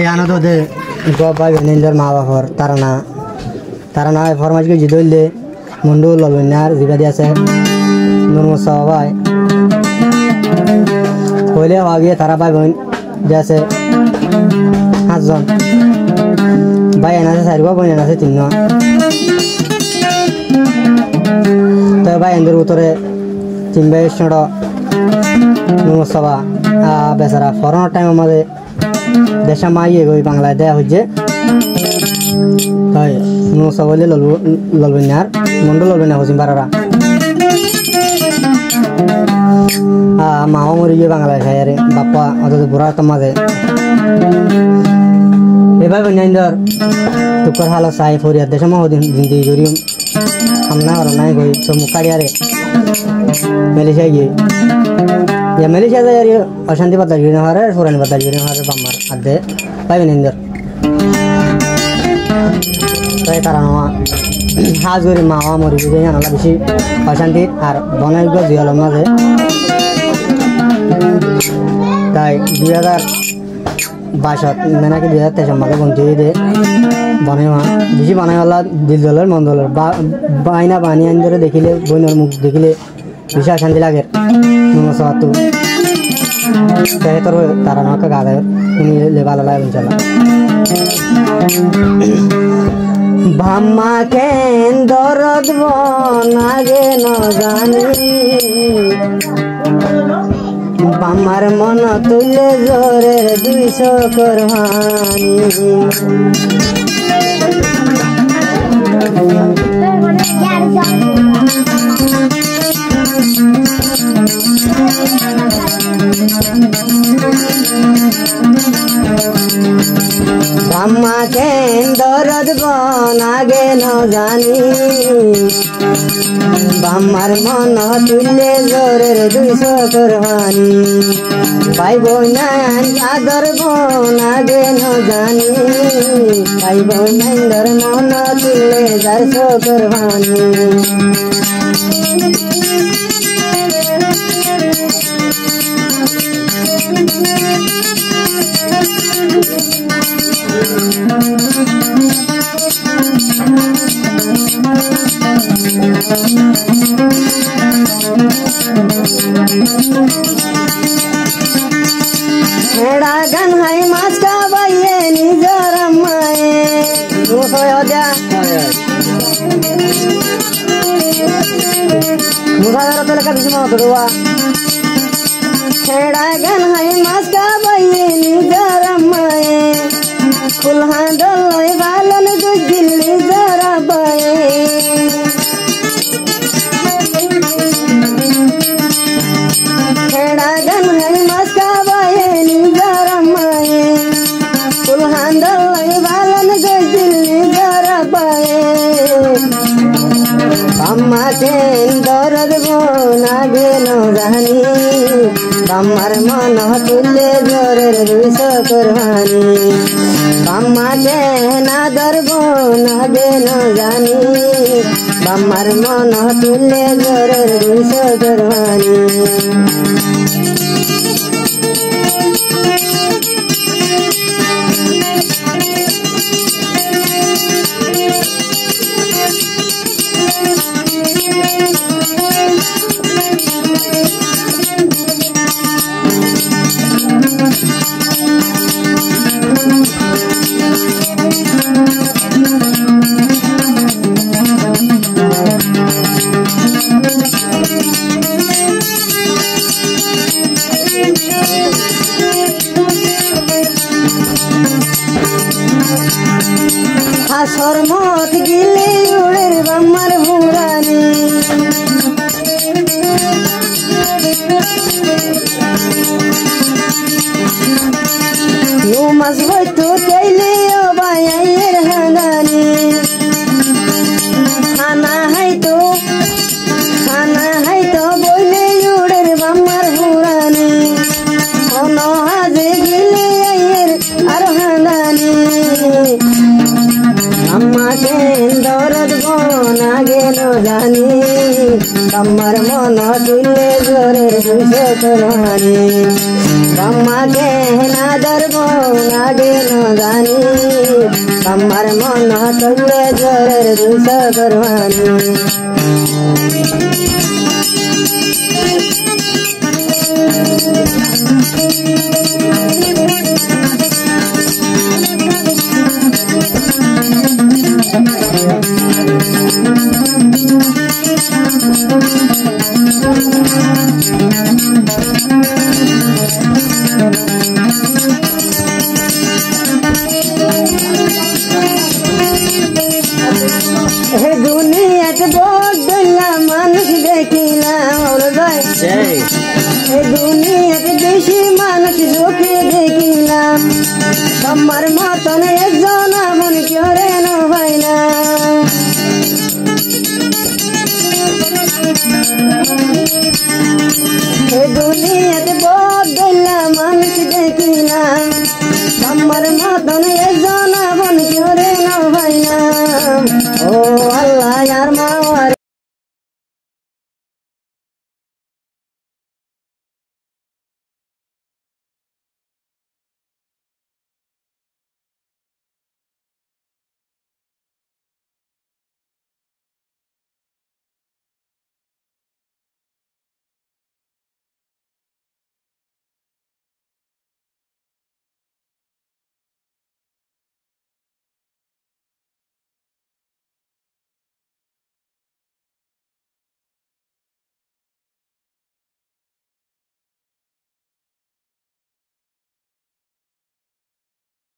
জানো তো দে বাবা বেনেন্দার মা বাবার তারা না ফরমাজ কে জিদলে মুন্ডু লবনার জিবাদি আছে নূর মুসা ভাই কইলে আগে তারা ভাই বোন যাচ্ছে 5 জন ভাই এনাছে 4 বোন এনাছে 3 জন তো ভাই এদের উত্তরে 3 ভাই ছোট নূর মুসা বেচারা ফরন টাইম আমাদের দেশা মাইয়ে গই বাংলায় দেয়া হচ্ছে তাই মুসা বলে ললবনার মুন্ডু ললবনা হসিম বারারা মাও মরি গিয়ে বাংলায় খাই আরে বাপ্পা অত বুড়া তো মাঝে এবার বন্যাইন্দর তুকর হালো সাই ফরিয়া দেশা মাও জিন্দি জুরি আমনা আর নাই গই সব মুখাড়ি আরে মালয়েশিয়া গিয়ে মালয়েশিয়া যায় অশান্তি বাতা জুরি না হারে ফুরানি বাতা জুরি না হারে বাম্মার আদে পাই বন্যাইন্দর তাই তারা হাজ করে মাওয়া মরি গিয়ে জানালা বেশি অশান্তি আর বনাই গো জিয়ালের মাঝে তাই 2022 নাকি 2023 মাঝে বন্ধু দে বনে বেশি বানাইওয়ালা দিল দলের মন দলের বাইনা বানিয়ে আনজরে দেখিলে বইনের মুখ দেখিলে বেশি অশান্তি লাগে নমস্কার তাই তোর তারা নাকা গাদে তুমি লেবালা লাগে ইনশাআল্লাহ ভাম্মা কেন দরদ বনাগে ন জানি বামার মন তুলে জোরের 200 করহানি বাম্মা কেন দরদ বনাগে ন জানি বাম্মার মন তুলে জোরের 200 করহানি ভাই বোনাই আদর বনাগে ন জানি ভাই বোনাইন্দর মন তুলে 400 করহানি हेड़ा गन है मास का बाये निजर माए वो सोया जा मुझा तो लगा बीच में उतरवा हेड़ा गन है मास का बाये निजर माए खुलहा डोले बालन गुजिली जरा बाये हेड़ा गन है मास का बाये निजर माए खुलहा डोले बालन गुजिली जरा बाये बाम्मा केन दरद बोनागे न जानी बाम्मार मन तुले जोरेर 200 करहानी बाम्मा केन आदर बोनागे न जानी बाम्मार मन तुले जोरेर 200 करहानी হাসর মত গিলে উড়ের বাম্মার হুরানি মাস হইতো চাইলে ও বাইয়ের হাঙ্গানি খানা হাইতো বইলে উড়ের বাম্মার হুরানি অন হাজে গিলে আইয়ের আর হাঙ্গানি আম্মা কেন দরদ বনাগে ন জানি বাম্মার মন তুলে জোরের 200 করহানি আমাকে না ধরব আগে ন জানি আমার মন চললে জোরের দুইশো করবানি দুনিয়াতে বদলা মানুষ দেখিলাম দুনিয়াতে বেশি মানুষ চোখে দেখিলাম তোমার মতন একজন মন করে না